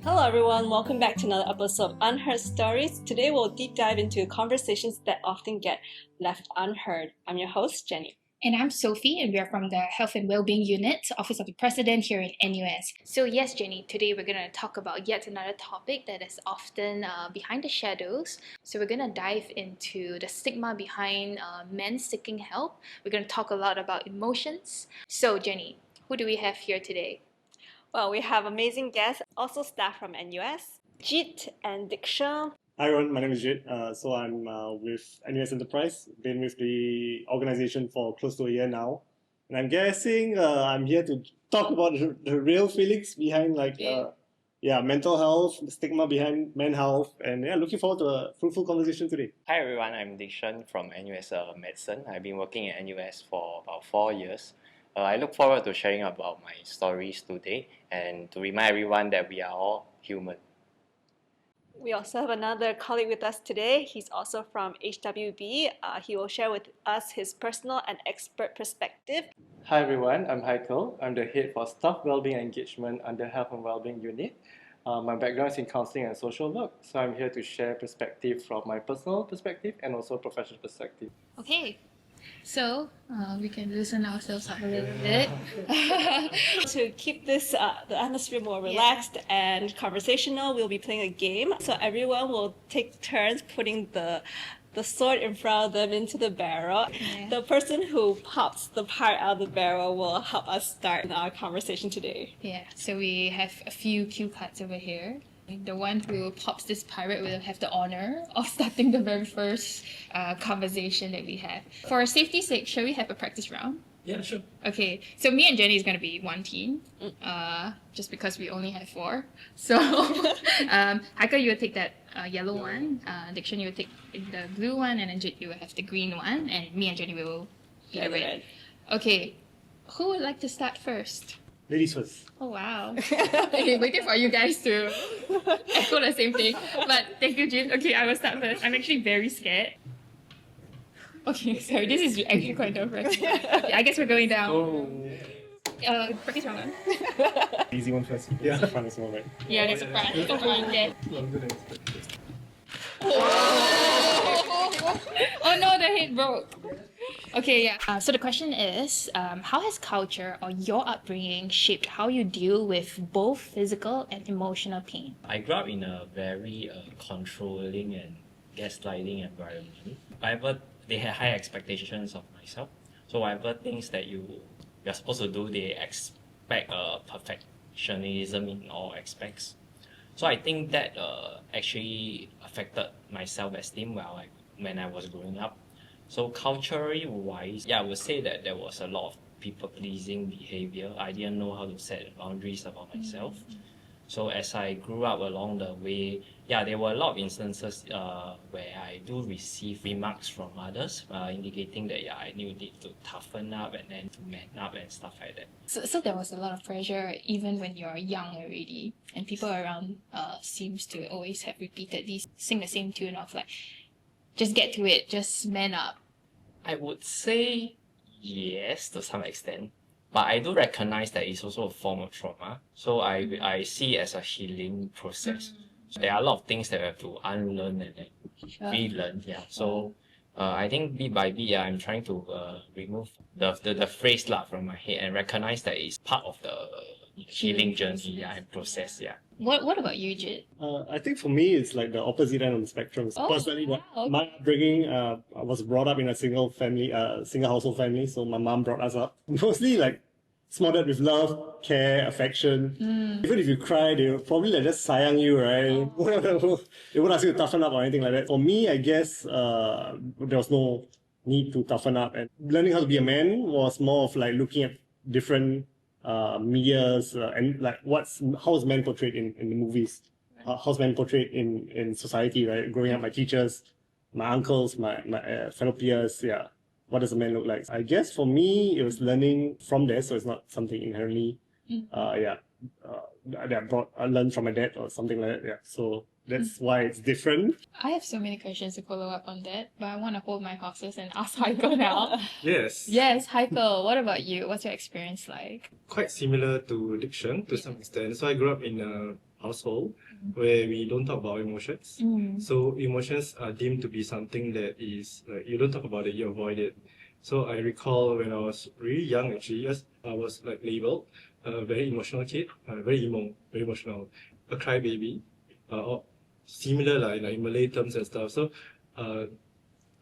Hello everyone, welcome back to another episode of Unheard Stories. Today we'll deep dive into conversations that often get left unheard. I'm your host, Jenny. And I'm Sophie, and we are from the Health and Wellbeing Unit, Office of the President here in NUS. So yes, Jenny, today we're going to talk about yet another topic that is often behind the shadows. So we're going to dive into the stigma behind men seeking help. We're going to talk a lot about emotions. So Jenny, who do we have here today? Well, we have amazing guests, also staff from NUS, Jit and Discretion. Hi everyone, my name is Jit. So I'm with NUS Enterprise, been with the organization for close to a year now. And I'm guessing I'm here to talk about the real feelings behind mental health, the stigma behind mental health, and looking forward to a fruitful conversation today. Hi everyone, I'm Discretion from NUS Medicine. I've been working at NUS for about 4 years. I look forward to sharing about my stories today and to remind everyone that we are all human. We also have another colleague with us today. He's also from HWB. He will share with us his personal and expert perspective. Hi everyone, I'm Haikel. I'm the head for Staff Wellbeing Engagement under Health and Wellbeing Unit. My background is in counselling and social work, so I'm here to share perspective from my personal perspective and also professional perspective. Okay, so we can loosen ourselves up a little bit. To keep this the atmosphere more relaxed and conversational, we'll be playing a game. So everyone will take turns putting the sword in front of them into the barrel. Yeah. The person who pops the part out of the barrel will help us start our conversation today. Yeah, so we have a few cue cards over here. The one who pops this pirate will have the honor of starting the very first conversation that we have. For safety's sake, shall we have a practice round? Yeah, sure. Okay, so me and Jenny is going to be one team, just because we only have 4. So, Haikel, you will take that yellow one, Diction, you will take the blue one, and then Jit, you will have the green one, and me and Jenny will be the red. Okay, who would like to start first? Ladies first. Oh wow. Okay, waiting for you guys to echo the same thing. But thank you, Jin. Okay, I will start first. I'm actually very scared. Okay, sorry, this is actually quite nerve-wracking. Okay, I guess we're going down. Practice round. Easy one first. Yeah. That's the funnest one, right? Yeah, there's a front. Come on, then. Oh no, the head broke. Okay, yeah. So the question is, how has culture or your upbringing shaped how you deal with both physical and emotional pain? I grew up in a very controlling and gaslighting environment. Whatever, they had high expectations of myself. So whatever things that you're supposed to do, they expect perfectionism in all aspects. So I think that actually affected my self-esteem when I was growing up. So culturally wise, I would say that there was a lot of people-pleasing behavior. I didn't know how to set boundaries about myself. So as I grew up along the way, there were a lot of instances where I do receive remarks from others indicating that I need to toughen up and then to man up and stuff like that. So there was a lot of pressure even when you're young already, and people around seems to always have repeatedly sing the same tune of like, just get to it, just man up. I would say yes to some extent, but I do recognize that it's also a form of trauma. So I see it as a healing process. So there are a lot of things that we have to unlearn and then relearn. So I think bit by bit, I'm trying to remove the phrase from my head and recognize that it's part of the healing journey and process. What about you, Jit? I think for me, it's like the opposite end of the spectrum. Personally, wow. my upbringing, I was brought up in a single household family, so my mom brought us up. Mostly like smothered with love, care, affection. Even if you cry, they will probably just sayang you, right? They won't ask you to toughen up or anything like that. For me, I guess there was no need to toughen up. And learning how to be a man was more of like looking at different medias and like how's men portrayed in the movies, how's men portrayed in society, right? Growing up, my teachers, my uncles, my fellow peers, what does a man look like? I guess for me, it was learning from there, so it's not something inherently, that I learned from my dad or something like that. So that's why it's different. I have so many questions to follow up on that, but I want to hold my horses and ask Haikel now. Yes. Yes, Haikel, what about you? What's your experience like? Quite similar to Diction to some extent. So I grew up in a household where we don't talk about emotions. Mm. So emotions are deemed to be something that is like you don't talk about it, you avoid it. So I recall when I was really young, actually, yes, I was like labeled a very emotional kid, very very emotional, a crybaby, or similar like in Malay terms and stuff. So uh,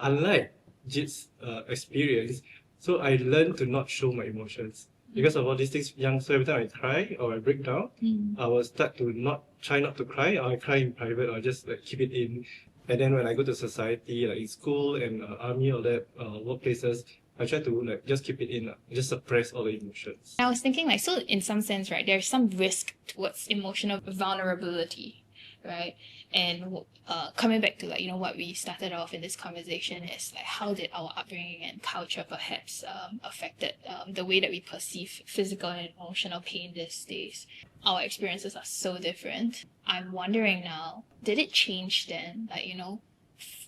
unlike Jit's experience, so I learned to not show my emotions because of all these things young. So every time I cry or I break down, I will start to try not to cry, or I cry in private, or just like keep it in. And then when I go to society, like in school and army, all that, workplaces, I try to like just keep it in, just suppress all the emotions. I was thinking like, so in some sense, right, there's some risk towards emotional vulnerability, right? And coming back to like, you know, what we started off in this conversation is like, how did our upbringing and culture perhaps affected the way that we perceive physical and emotional pain these days? Our experiences are so different. I'm wondering now, did it change then? Like, you know,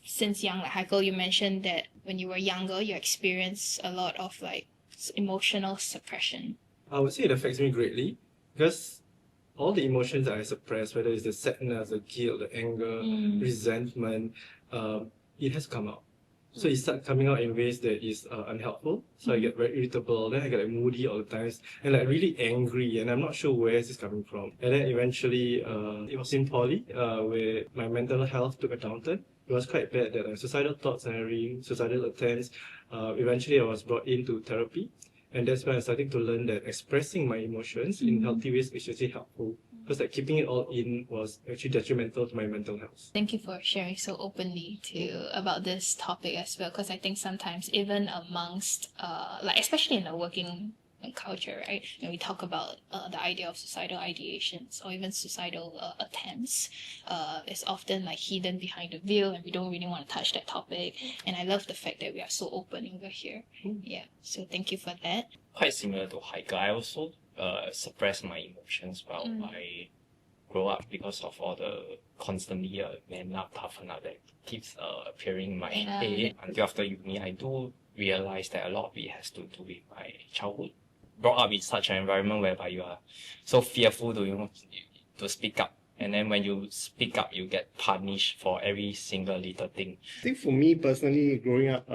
since young, like Haikel, you mentioned that when you were younger, you experienced a lot of like emotional suppression. I would say it affects me greatly because all the emotions that I suppress, whether it's the sadness, the guilt, the anger, resentment, it has come out. So it starts coming out in ways that is unhelpful. So I get very irritable, then I get like moody all the times, and like really angry, and I'm not sure where this is coming from. And then eventually, it was in poly, where my mental health took a downturn. It was quite bad that suicidal thoughts and everything, suicidal attempts. Eventually, I was brought into therapy. And that's when I started to learn that expressing my emotions in healthy ways is actually helpful. Because like keeping it all in was actually detrimental to my mental health. Thank you for sharing so openly about this topic as well, because I think sometimes even amongst like especially in the working culture, right, when we talk about the idea of suicidal ideations or even suicidal attempts, it's often like hidden behind the veil, and we don't really want to touch that topic. And I love the fact that we are so open over here. Yeah, so thank you for that. Quite similar to Haikel, I also suppress my emotions while I grow up because of all the constantly man up, toughen up that keeps appearing in my head. Until after uni, I do realize that a lot of it has to do with my childhood. Brought up in such an environment whereby you are so fearful to speak up. And then when you speak up, you get punished for every single little thing. I think for me personally, growing up,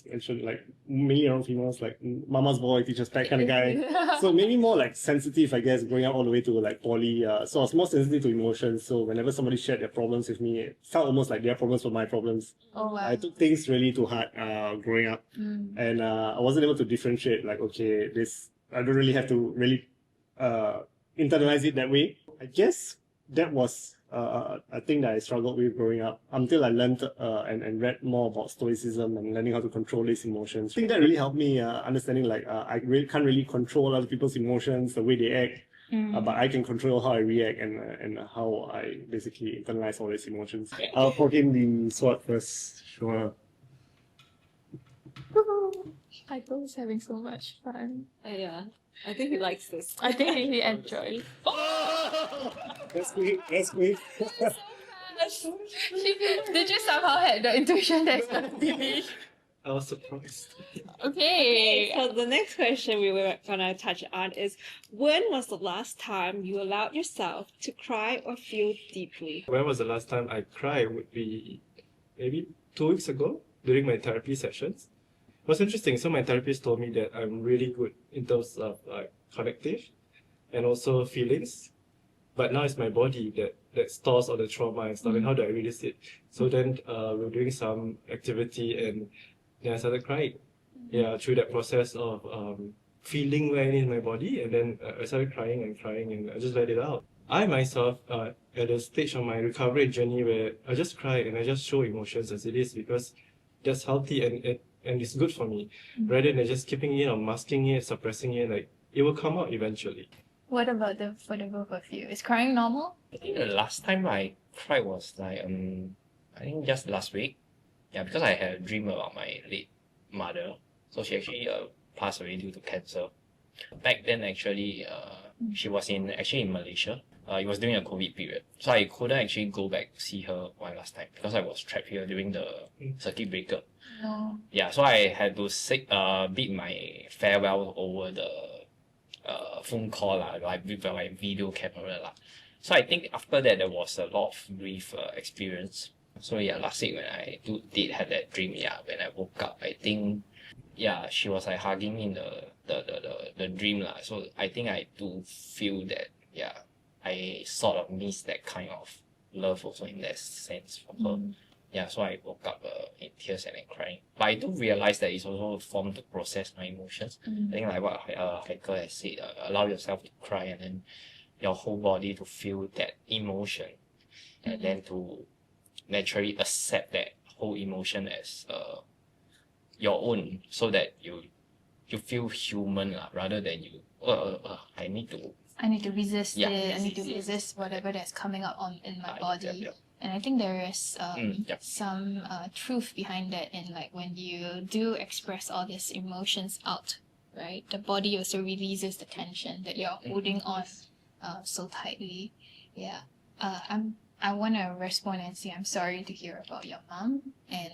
mentioned like mainly around females, like mama's boy, teacher's pet kind of guy. So maybe more like sensitive, I guess, growing up all the way to like poly. So I was more sensitive to emotions. So whenever somebody shared their problems with me, it felt almost like their problems were my problems. Oh wow. I took things really to heart growing up, and I wasn't able to differentiate. Like, okay, this I don't really have to really internalize it that way. I guess that was a thing that I struggled with growing up until I learned and read more about stoicism and learning how to control these emotions. I think that really helped me understanding like I really can't really control other people's emotions, the way they act, but I can control how I react and how I basically internalize all these emotions. I'll put in the sword first, sure. Haikel's having so much fun. Yeah, I think he likes this. I think he enjoyed. That's quick, that's quick. Did you somehow have the intuition that it's gonna be me? I was surprised. Okay. So the next question we were gonna touch on is, when was the last time you allowed yourself to cry or feel deeply? When was the last time I cried would be maybe 2 weeks ago during my therapy sessions. It was interesting. So my therapist told me that I'm really good in terms of connective and also feelings. But now it's my body that stores all the trauma and stuff. And how do I release it? So then we were doing some activity and then I started crying. Yeah, through that process of feeling where it is in my body. And then I started crying and I just let it out. I myself, at a stage of my recovery journey where I just cry and I just show emotions as it is because that's healthy and it's good for me. Rather than just keeping it or masking it, suppressing it, like it will come out eventually. What about for the both of you? Is crying normal? I think the last time I cried was like I think just last week. Yeah, because I had a dream about my late mother. So she actually passed away due to cancer. Back then actually she was in Malaysia. It was during a COVID period. So I couldn't actually go back to see her one last time because I was trapped here during the circuit breaker. No. Yeah, so I had to bid my farewell over the phone call like with my video camera lah. So I think after that, there was a lot of grief experience. So yeah, last week when I did have that dream, yeah, when I woke up, I think, yeah, she was like hugging me in the dream lah. So I think I do feel that, yeah, I sort of miss that kind of love also in that sense from her. Yeah, so I woke up in tears and then crying. But I do realize that it's also a form to process my emotions. I think like what Haikel has said, allow yourself to cry and then your whole body to feel that emotion, and then to naturally accept that whole emotion as your own, so that you feel human rather than you I need to resist Yeah. it. I need to resist whatever that's coming up in my body. yeah. And I think there is Yep. some truth behind that. And like when you do express all these emotions out, right, the body also releases the tension that you're holding on so tightly. Yeah. I want to respond and say I'm sorry to hear about your mom, and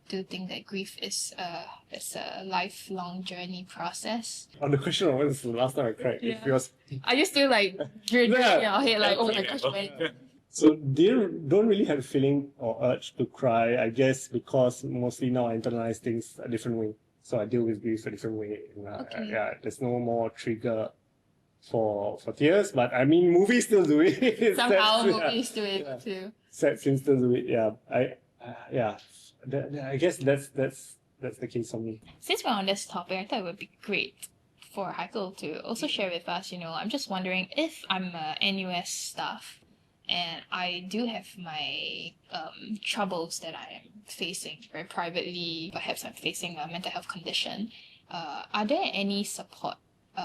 do think that grief is a lifelong journey process. On the question of when was the last time I cried, if it was Are you still like dreaming in your head like, oh my gosh, when? so don't really have a feeling or urge to cry, I guess, because mostly now I internalize things a different way. So I deal with grief a different way. And, Okay. yeah, there's no more trigger for tears, but I mean movies still do it. Somehow Sad- movies do it yeah. too. Sad scenes still do it. Yeah, I guess that's the case for me. Since we're on this topic, I thought it would be great for Haikel to also share with us, I'm just wondering if I'm a NUS staff and I do have my troubles that I am facing very privately, perhaps I'm facing a mental health condition. Are there any support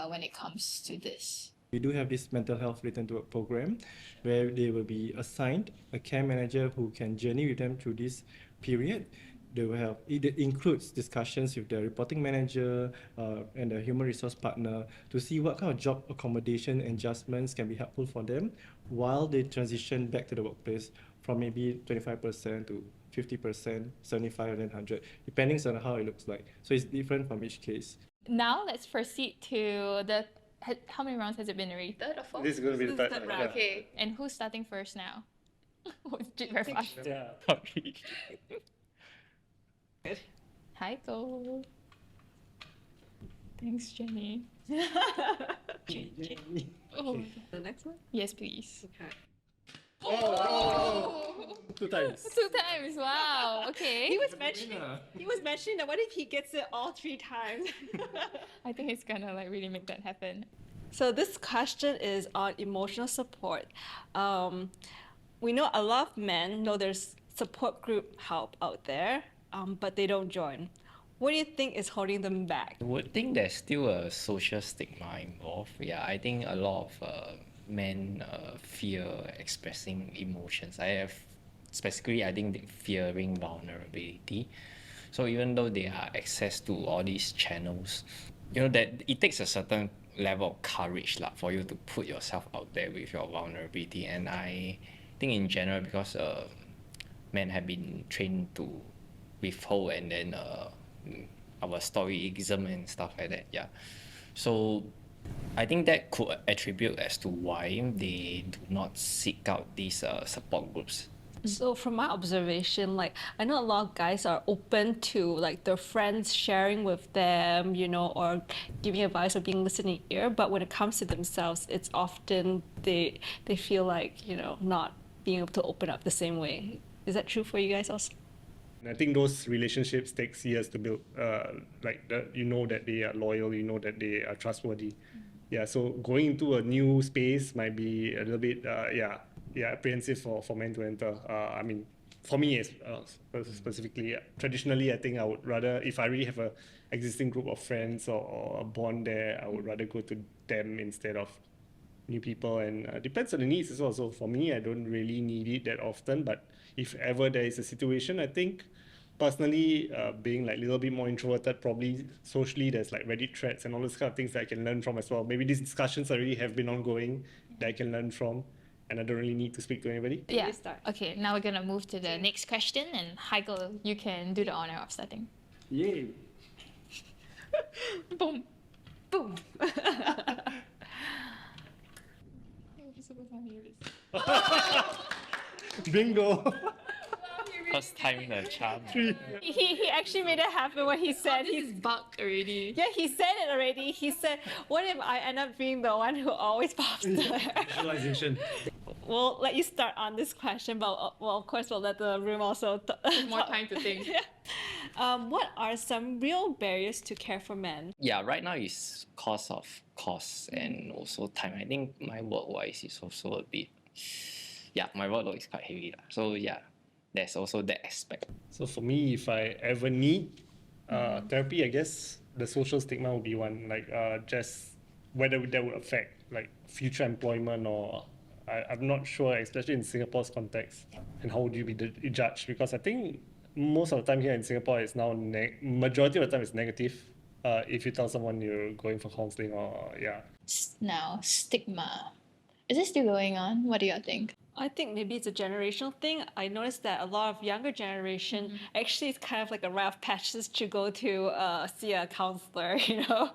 when it comes to this? We do have this mental health return to work program where they will be assigned a care manager who can journey with them through this period. They will have, it includes discussions with the reporting manager and the human resource partner to see what kind of job accommodation adjustments can be helpful for them while they transition back to the workplace from maybe 25% to 50%, 75 and then 100, depending on how it looks like. So it's different from each case. Now let's proceed to the... How many rounds has it been already? Third or fourth? This is going to be the third Third round. round. Okay, and who's starting first now? Very fast. Yeah. Haikel. Thanks, Jenny. Oh, The next one? yes, please. Okay. Oh! 2 times. 2 times, wow. Okay. He was mentioning that what if he gets it all 3 times? I think it's gonna like really make that happen. So this question is on emotional support. We know a lot of men know there's support group help out there, but they don't join. What do you think is holding them back? I would think there's still a social stigma involved. Yeah, I think a lot of men fear expressing emotions. I think they fearing vulnerability. So even though they are access to all these channels, that it takes a certain level of courage for you to put yourself out there with your vulnerability. And I think in general, because men have been trained to withhold and then our stoicism and stuff like that. Yeah, so I think that could attribute as to why they do not seek out these support groups. So from my observation, I know a lot of guys are open to their friends sharing with them, or giving advice or being listening ear, but when it comes to themselves, it's often they feel like, not being able to open up the same way. Is that true for you guys also? And I think those relationships takes years to build. That they are loyal, that they are trustworthy. Yeah, so going into a new space might be a little bit, apprehensive for men to enter. I mean, for me, specifically, traditionally, I think I would rather, if I really have a existing group of friends or a bond there, I would rather go to them instead of new people. And depends on the needs as well. So for me, I don't really need it that often. But if ever there is a situation, I think personally, being a little bit more introverted, probably socially, there's Reddit threads and all those kind of things that I can learn from as well. Maybe these discussions already have been ongoing that I can learn from, and I don't really need to speak to anybody. Yeah. You start. Okay, now we're gonna move to the next question, and Haikel, you can do the honor of starting. Yay! Boom. Boom. Bingo. First time the charm. He actually made it happen when he said He's bugged already. yeah, he said it already. He said, what if I end up being the one who always pops there? Visualization. We'll let you start on this question, but well, of course, we'll let the room also More time to think. What are some real barriers to care for men? Yeah, right now is cost of costs and also time. I think my work-wise is also a bit, yeah, my workload is quite heavy. So yeah, there's also that aspect. So for me, if I ever need therapy, I guess the social stigma would be one. Like just whether that would affect like future employment or I'm not sure, especially in Singapore's context. And how would you be judged? Because I think most of the time here in Singapore, it's now majority of the time it's negative. If you tell someone you're going for counseling or yeah. Now, stigma. Is it still going on? What do you think? I think maybe it's a generational thing. I noticed that a lot of younger generation actually it's kind of like a rite of passage to go to see a counselor, you know.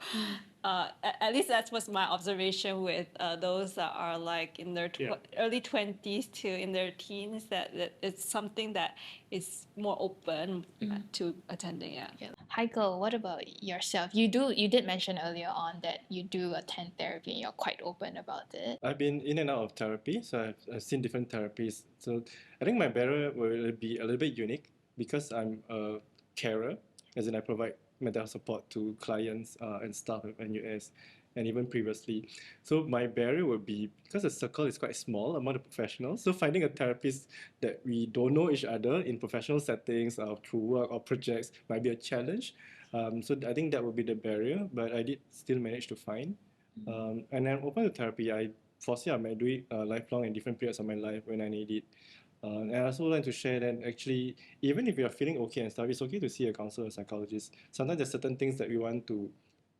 At least that was my observation with those that are like in their early 20s to in their teens, that it's something that is more open to attending. Yeah. Haikel, what about yourself? You did mention earlier on that you do attend therapy and you're quite open about it. I've been in and out of therapy, so I've seen different therapies. So I think my barrier will be a little bit unique because I'm a carer, as in I provide mental health support to clients and staff at NUS and even previously. So my barrier would be, because the circle is quite small among the professionals, so finding a therapist that we don't know each other in professional settings through work or projects might be a challenge. So I think that would be the barrier, but I did still manage to find. And I'm open to therapy. I foresee I might do it lifelong in different periods of my life when I need it. And I also like to share that actually, even if you're feeling okay and stuff, it's okay to see a counselor or psychologist. Sometimes there's certain things that we want to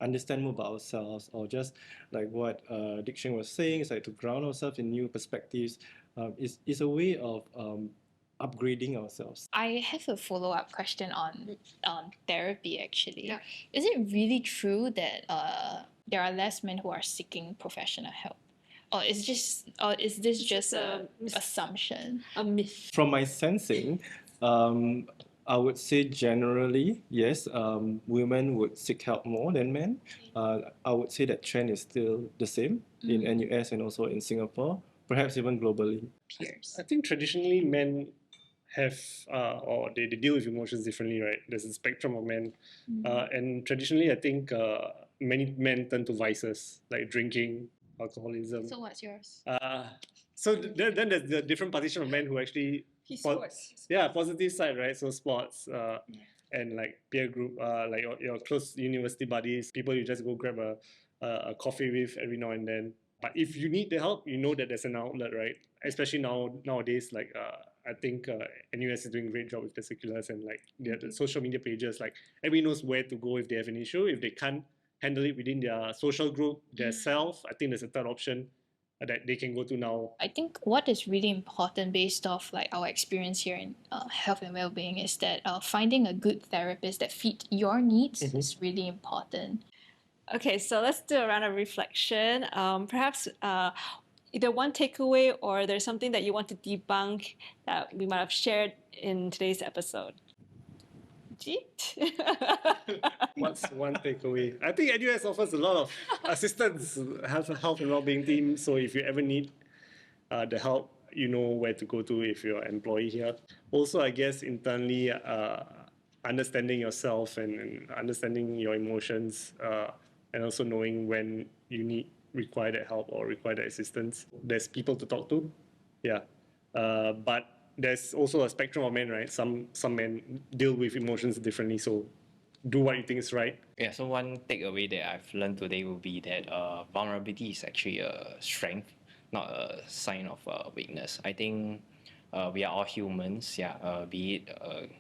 understand more about ourselves, or just like what Sheng was saying, it's like to ground ourselves in new perspectives. Is a way of upgrading ourselves. I have a follow-up question on therapy actually. Yeah. Is it really true that there are less men who are seeking professional help? Or is this just an assumption? A myth. From my sensing, I would say generally, yes, women would seek help more than men. I would say that trend is still the same in NUS and also in Singapore, perhaps even globally. Peers. I think traditionally men have or they deal with emotions differently, right? There's a spectrum of men, and traditionally I think many men turn to vices like drinking, alcoholism. So what's yours? So then there's the different partition of men who actually positive side, right? So sports and like peer group, like your close university buddies, people you just go grab a coffee with every now and then. But if you need the help, you know that there's an outlet, right? Especially nowadays, like I think NUS is doing a great job with the circulars and like the social media pages. Like everybody knows where to go if they have an issue. If they can't handle it within their social group, their self, I think there's a third option that they can go to now. I think what is really important based off like our experience here in health and well-being is that finding a good therapist that fit your needs is really important. Okay, so let's do a round of reflection. Perhaps either one takeaway or there's something that you want to debunk that we might have shared in today's episode. What's one takeaway? I think NUS offers a lot of assistance, health and well-being team. So if you ever need the help, you know where to go to if you're an employee here. Also, I guess internally, understanding yourself and understanding your emotions, and also knowing when you require that help or require that assistance. There's people to talk to, but there's also a spectrum of men, right? Some men deal with emotions differently, so do what you think is right. Yeah, so one takeaway that I've learned today will be that vulnerability is actually a strength, not a sign of weakness. I think we are all humans, be it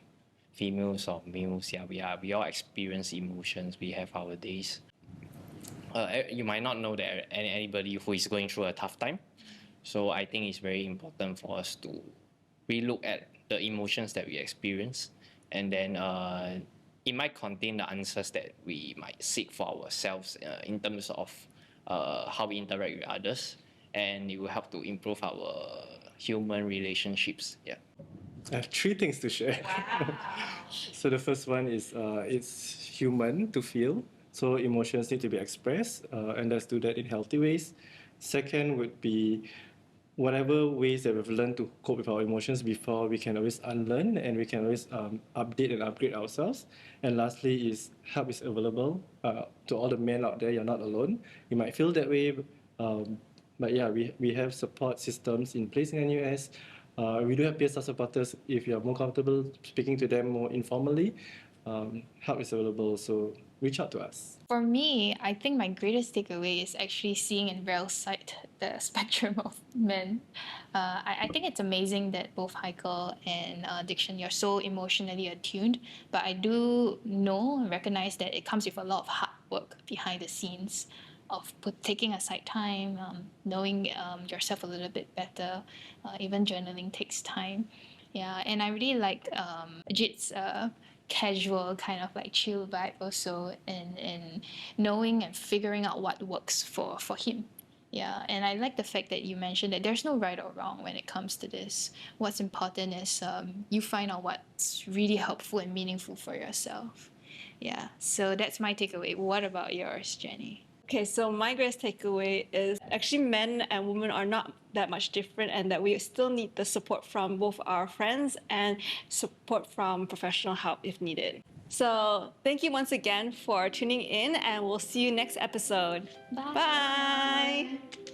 females or males, we all experience emotions, we have our days. You might not know that anybody who is going through a tough time. So I think it's very important for us to relook at the emotions that we experience, and then it might contain the answers that we might seek for ourselves in terms of how we interact with others. and it will help to improve our human relationships. Yeah. I have three things to share. So the first one is it's human to feel. So emotions need to be expressed, and let's do that in healthy ways. Second would be whatever ways that we've learned to cope with our emotions before, we can always unlearn and we can always update and upgrade ourselves. And lastly is help is available to all the men out there. You're not alone. You might feel that way, but yeah, we have support systems in place in NUS. We do have peer supporters if you're more comfortable speaking to them more informally. Help is available, so reach out to us. For me, I think my greatest takeaway is actually seeing in real sight the spectrum of men. I think it's amazing that both Haikel and Diction, you're so emotionally attuned, but I do know and recognize that it comes with a lot of hard work behind the scenes of taking aside time, knowing yourself a little bit better. Even journaling takes time. Yeah, and I really like Ajit's casual kind of like chill vibe also, and knowing and figuring out what works for him. Yeah, and I like the fact that you mentioned that there's no right or wrong when it comes to this. What's important is you find out what's really helpful and meaningful for yourself. Yeah, so that's my takeaway. What about yours, Jenny? Okay, so my greatest takeaway is actually men and women are not that much different, and that we still need the support from both our friends and support from professional help if needed. So thank you once again for tuning in, and we'll see you next episode. Bye. Bye.